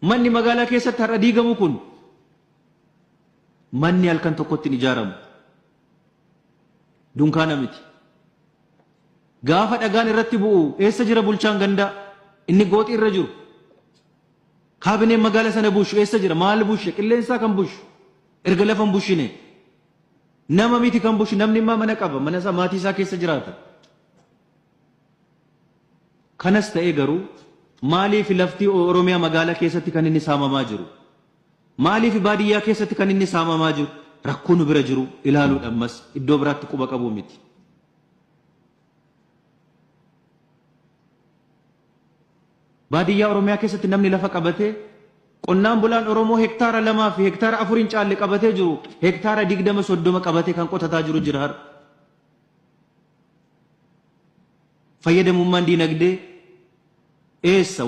manni magaalaa keessatti har'a diigamu kun manni halkan tokkotti ijaaramu dunkaana miti. Gaafa dhagaan irratti bu'u eessa jira bulchaan gandaa inni gooxii irra jiru? Kaabineen magaalaa sana bushu eessa jira? Maal bushe? Qilleensaa kan bushu erga lafa hin bushine nama miti kan bushu. Namni immoo mana qaba, mana isaa maatii isaa keessa jiraata. Kanas ta'ee garuu maaliif lafti Oromiyaa magaalaa keessatti kan inni saamamaa jiru? Maaliif baadiyyaa keessatti kan inni saamamaa jiru? Rakkoo nu bira jiru ilaaluudhaan mas iddoo biraatti quba qabu miti. Baadiyyaa Oromiyaa keessatti namni lafa qabatee qonnaan bulaan Oromoo hektaara 2 fi hektaara 4 hin caalle qabatee jiru hektaara 20-30 qabatee kan qotataa jiru jira har. Fayyadamummaan diinagdee eessa?